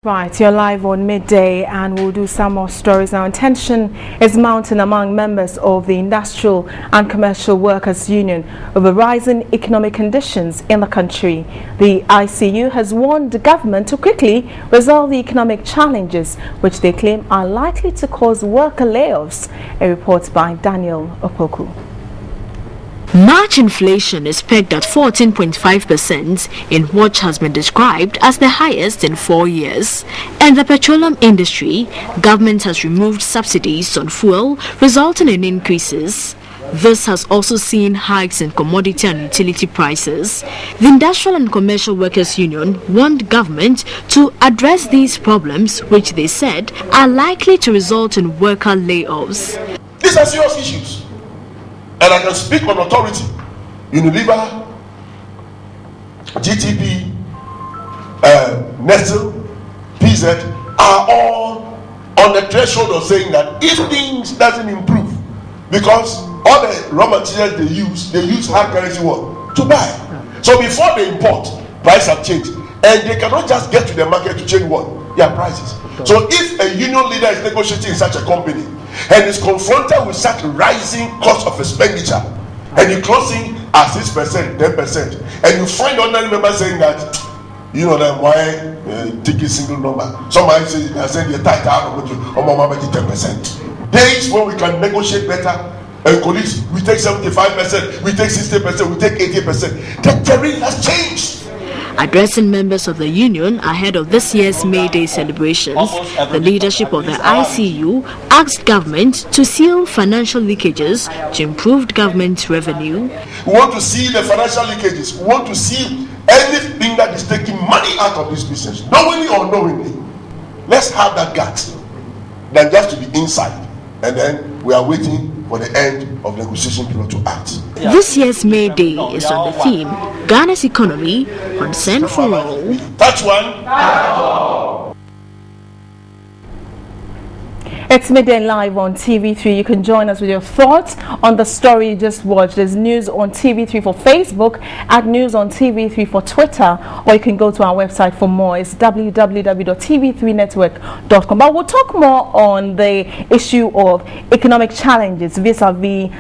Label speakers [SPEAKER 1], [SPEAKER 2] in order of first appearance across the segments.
[SPEAKER 1] Right, you're live on Midday and we'll do some more stories now. Tension is mounting among members of the Industrial and Commercial Workers Union over rising economic conditions in the country. The ICU has warned the government to quickly resolve the economic challenges which they claim are likely to cause worker layoffs. A report by Daniel Opoku.
[SPEAKER 2] March inflation is pegged at 14.5% in what has been described as the highest in 4 years. In the petroleum industry, government has removed subsidies on fuel, resulting in increases. This has also seen hikes in commodity and utility prices. The Industrial and Commercial Workers Union warned government to address these problems, which they said are likely to result in worker layoffs.
[SPEAKER 3] These are serious issues. And I can speak on authority. Unilever, GTP, Nestle, PZ are all on the threshold of saying that if things doesn't improve, because all the raw materials they use hard currency what? To buy. So before they import, price have changed. And they cannot just get to the market to change what? Their prices. So if a union leader is negotiating in such a company, and is confronted with such rising cost of expenditure, and you're closing at 6%, 10%, and you find ordinary members saying that, you know, then why take a single number? Somebody says they are saying the tight out of 10%. Days when we can negotiate better, and colleagues, we take 75%, we take 60%, we take 80%. The terrain has changed.
[SPEAKER 2] Addressing members of the union ahead of this year's May Day celebrations, the leadership of the ICU asked government to seal financial leakages to improve government revenue.
[SPEAKER 3] We want to see the financial leakages. We want to see anything that is taking money out of this business, knowingly or unknowingly. Let's have that gut than just to be inside, and then we are waiting for the end of the negotiation period to act.
[SPEAKER 2] This year's May Day is on the theme Ghana's economy, concern for all.
[SPEAKER 3] Touch one. Touch all.
[SPEAKER 1] It's Midday live on TV3. You can join us with your thoughts on the story you just watched. There's news on TV3 for Facebook, at news on TV3 for Twitter, or you can go to our website for more. It's www.tv3network.com. But we'll talk more on the issue of economic challenges vis-a-vis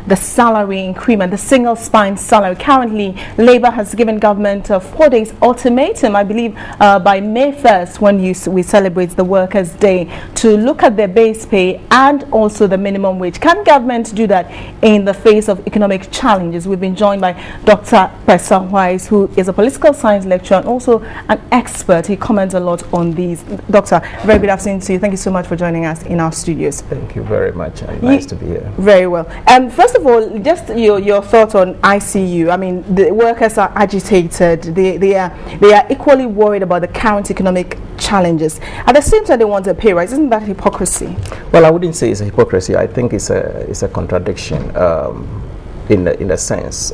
[SPEAKER 1] the salary increment, the single spine salary. Currently, Labour has given government a 4 days ultimatum, I believe, by May 1st, when we celebrate the Workers' Day, to look at their base pay and also the minimum wage. Can government do that in the face of economic challenges? We've been joined by Dr. Purcell Wise, who is a political science lecturer and also an expert. He comments a lot on these. Doctor, very good afternoon to you. Thank you so much for joining us in our studios.
[SPEAKER 4] Thank you very much, and nice to be here.
[SPEAKER 1] Very well. First of all, just your thoughts on ICU. I mean, the workers are agitated. They are equally worried about the current economic challenges. At the same time, they want a pay rise. Isn't that hypocrisy?
[SPEAKER 4] Well, I wouldn't say it's a hypocrisy. I think it's a contradiction in a sense.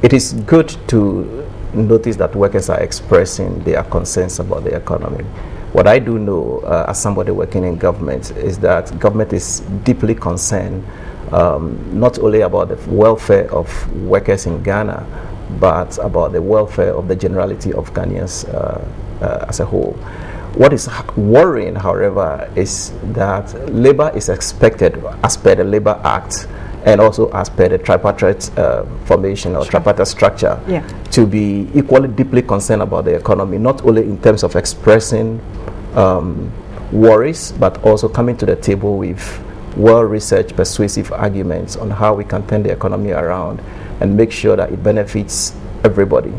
[SPEAKER 4] It is good to notice that workers are expressing their concerns about the economy. What I do know as somebody working in government is that government is deeply concerned not only about the welfare of workers in Ghana, but about the welfare of the generality of Ghanaians as a whole. What is worrying, however, is that Labour is expected, as per the Labour Act, and also as per the tripartite formation or tripartite structure, to be equally deeply concerned about the economy, not only in terms of expressing worries, but also coming to the table with well-researched, persuasive arguments on how we can turn the economy around and make sure that it benefits everybody.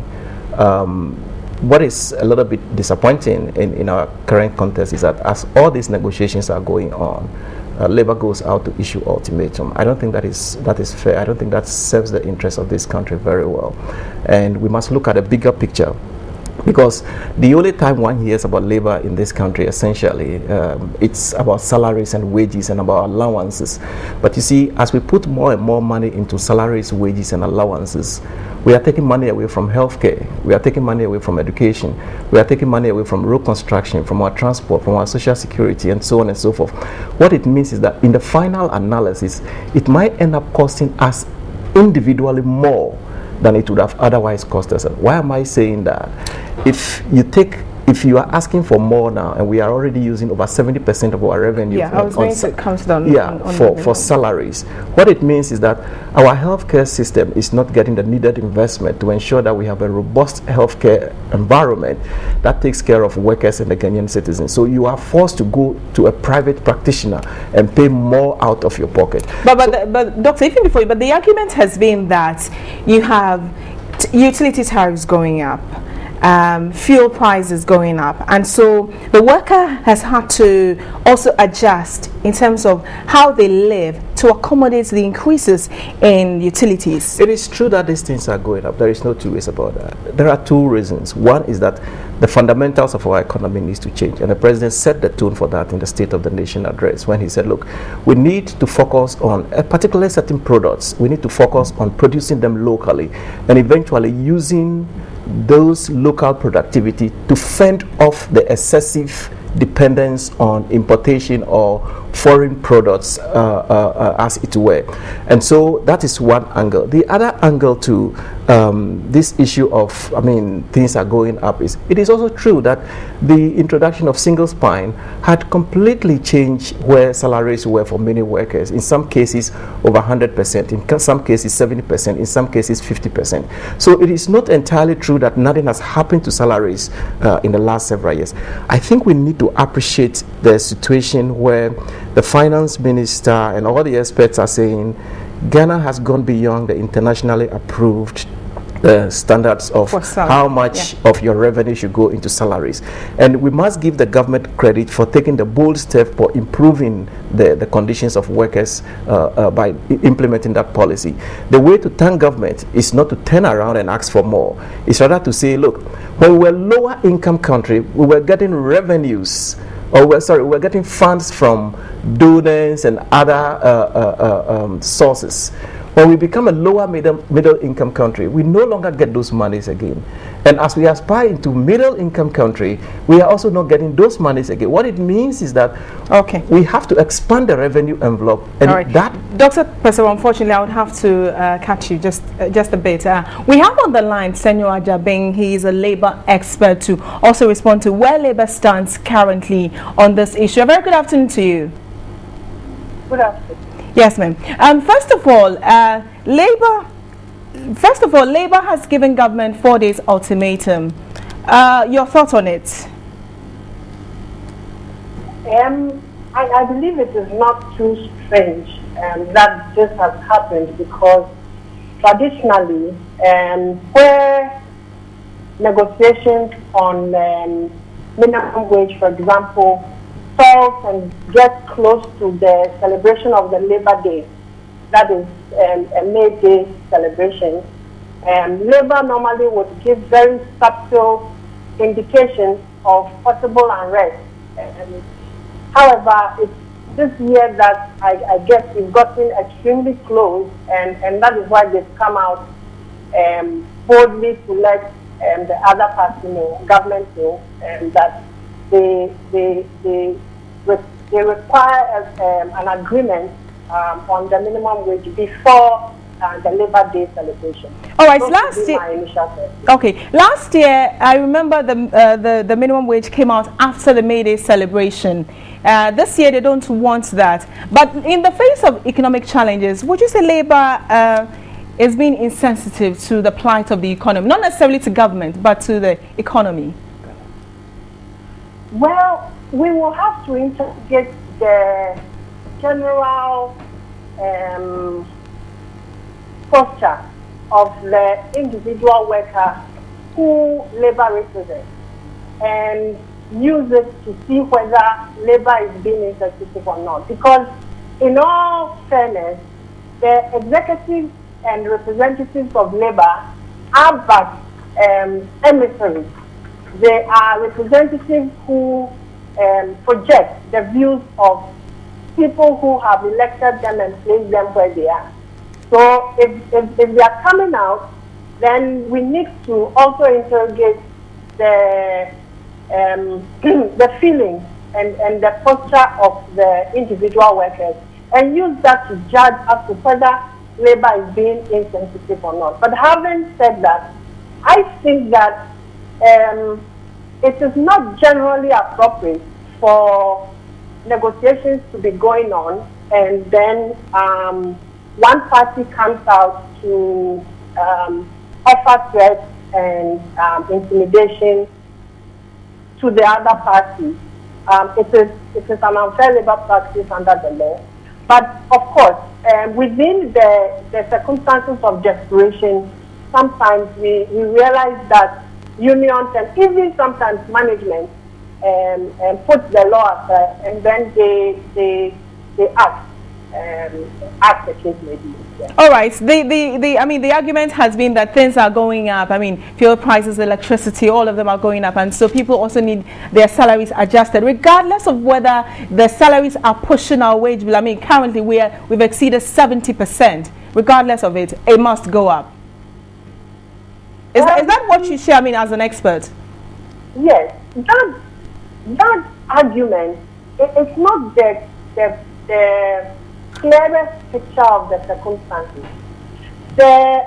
[SPEAKER 4] What is a little bit disappointing in our current context is that as all these negotiations are going on, Labour goes out to issue ultimatum. I don't think that is fair. I don't think that serves the interests of this country very well. And we must look at a bigger picture, because the only time one hears about Labour in this country, essentially, it's about salaries and wages and about allowances. But you see, as we put more and more money into salaries, wages and allowances, we are taking money away from healthcare, we are taking money away from education, we are taking money away from road construction, from our transport, from our social security, and so on and so forth. What it means is that in the final analysis, it might end up costing us individually more than it would have otherwise cost us. Why am I saying that? If you take if you are asking for more now, and we are already using over 70% of our revenue,
[SPEAKER 1] I was going to come down.
[SPEAKER 4] For salaries, what it means is that our healthcare system is not getting the needed investment to ensure that we have a robust healthcare environment that takes care of workers and the Kenyan citizens. So you are forced to go to a private practitioner and pay more out of your pocket.
[SPEAKER 1] But doctor, even before, but the argument has been that you have utility tariffs going up, fuel prices going up, and so the worker has had to also adjust in terms of how they live to accommodate the increases in utilities.
[SPEAKER 4] It is true that these things are going up. There is no two ways about that. There are two reasons. One is that the fundamentals of our economy needs to change, and the president set the tone for that in the State of the Nation address when he said, look, we need to focus on particularly certain products. We need to focus on producing them locally and eventually using those local productivity to fend off the excessive dependence on importation or foreign products as it were. And so that is one angle. The other angle to this issue of, things are going up is, it is also true that the introduction of single spine had completely changed where salaries were for many workers. In some cases over 100%, in some cases 70%, in some cases 50%. So it is not entirely true that nothing has happened to salaries in the last several years. I think we need to appreciate the situation where the finance minister and all the experts are saying Ghana has gone beyond the internationally approved standards of how much of your revenue should go into salaries. And we must give the government credit for taking the bold step for improving the conditions of workers by implementing that policy. The way to thank government is not to turn around and ask for more. It's rather to say, look, when we were a lower income country, we were getting revenues, we're getting funds from donors and other sources. When we become a lower middle income country, we no longer get those monies again. And as we aspire into middle income country, we are also not getting those monies again. What it means is that we have to expand the revenue envelope. And that,
[SPEAKER 1] Dr. Pesero, unfortunately, I would have to catch you just a bit. We have on the line Senor Ajabing. He is a labor expert to also respond to where labor stands currently on this issue. A very good afternoon to you.
[SPEAKER 5] Good afternoon.
[SPEAKER 1] Yes, ma'am. First of all, Labour has given government 4 days ultimatum. Your thoughts on it?
[SPEAKER 5] I believe it is not too strange that this has happened, because traditionally, where negotiations on minimum wage, for example, falls and gets close to the celebration of the Labor Day, that is a Midday celebration, Labour normally would give very subtle indications of possible unrest. However, it's this year that I guess we've gotten extremely close, and that is why they've come out boldly to let the other party know, government know, that they require an agreement on the minimum wage before the Labor Day celebration.
[SPEAKER 1] All right, last year, I remember the minimum wage came out after the May Day celebration. This year, they don't want that. But in the face of economic challenges, would you say Labour is being insensitive to the plight of the economy, not necessarily to government, but to the economy?
[SPEAKER 5] Well, we will have to interrogate the general posture of the individual worker who Labour represents, and use it to see whether Labour is being insensitive or not. Because in all fairness, the executives and representatives of Labour are but emissaries. They are representatives who project the views of people who have elected them and placed them where they are. So if they are coming out, then we need to also interrogate the the feelings and the posture of the individual workers, and use that to judge as to whether Labour is being insensitive or not. But having said that, I think that it is not generally appropriate for negotiations to be going on and then one party comes out to offer threats and intimidation to the other party. It is an unfair labor practice under the law. But of course, within the circumstances of desperation, sometimes we realize that unions and even sometimes management put the law aside and then they act. As the case may be. Yeah.
[SPEAKER 1] All right. The argument has been that things are going up. I mean, fuel prices, electricity, all of them are going up, and so people also need their salaries adjusted, regardless of whether the salaries are pushing our wage bill. I mean, currently we've exceeded 70%. Regardless of it, it must go up. Is that what you share? I mean, as an expert.
[SPEAKER 5] Yes, that argument. It's not the clearest picture of the circumstances. The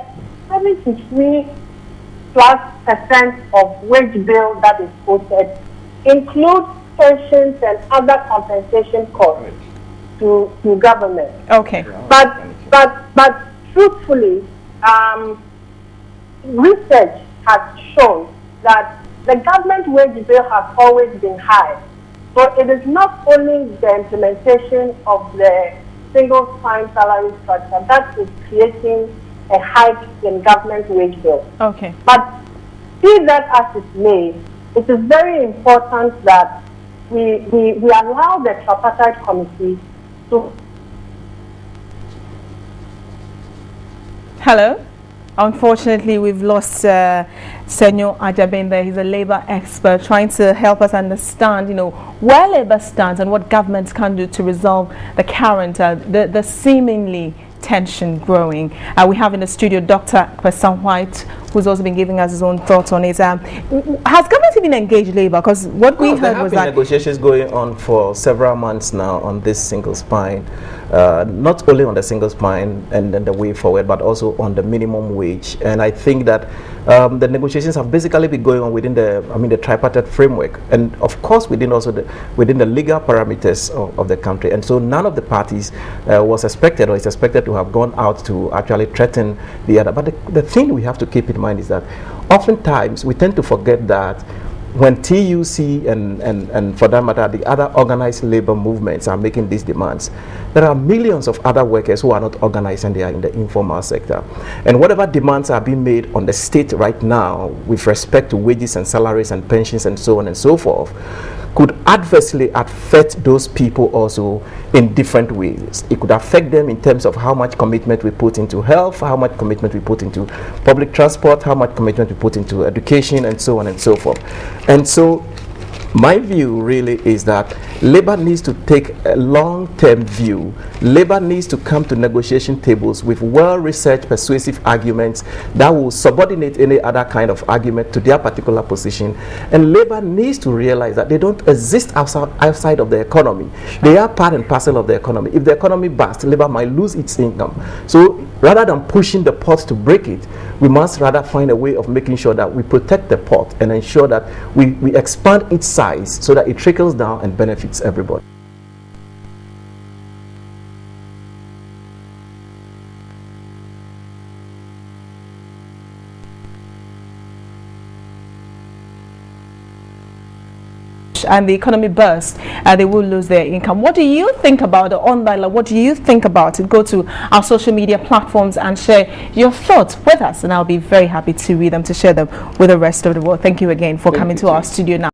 [SPEAKER 5] 73+% of wage bill that is quoted includes pensions and other compensation costs to government.
[SPEAKER 1] Okay.
[SPEAKER 5] But truthfully, research has shown that the government wage bill has always been high. So it is not only the implementation of the single spine salary structure that is creating a hike in government wage bill.
[SPEAKER 1] Okay.
[SPEAKER 5] But be that as it may, it is very important that we allow the tripartite committee to...
[SPEAKER 1] Hello? Unfortunately, we've lost Senor Ajabenda. He's a labor expert trying to help us understand, where labor stands and what governments can do to resolve the current, the seemingly tension growing. We have in the studio Dr. Kwesa White, who's also been giving us his own thoughts on it. Has government even engaged labor? Because what we heard was that
[SPEAKER 4] negotiations going on for several months now on this single spine. Not only on the single spine and then the way forward, but also on the minimum wage. And I think that the negotiations have basically been going on within the tripartite framework, and of course within the legal parameters of the country. And so none of the parties was expected or is expected to have gone out to actually threaten the other. But the thing we have to keep in mind is that oftentimes we tend to forget that when TUC and for that matter the other organized labor movements are making these demands, there are millions of other workers who are not organized and they are in the informal sector. And whatever demands are being made on the state right now with respect to wages and salaries and pensions and so on and so forth could adversely affect those people also in different ways. It could affect them in terms of how much commitment we put into health, how much commitment we put into public transport, how much commitment we put into education, and so on and so forth. And so my view really is that labor needs to take a long-term view. Labor needs to come to negotiation tables with well-researched, persuasive arguments that will subordinate any other kind of argument to their particular position. And labor needs to realize that they don't exist outside of the economy. They are part and parcel of the economy. If the economy bursts, labor might lose its income. So rather than pushing the pot to break it, we must rather find a way of making sure that we protect the pot and ensure that we expand its size so that it trickles down and benefits everybody.
[SPEAKER 1] and the economy bursts, they will lose their income. What do you think about the online? What do you think about it? Go to our social media platforms and share your thoughts with us, and I'll be very happy to read them, to share them with the rest of the world. Thank you again for coming to our studio now.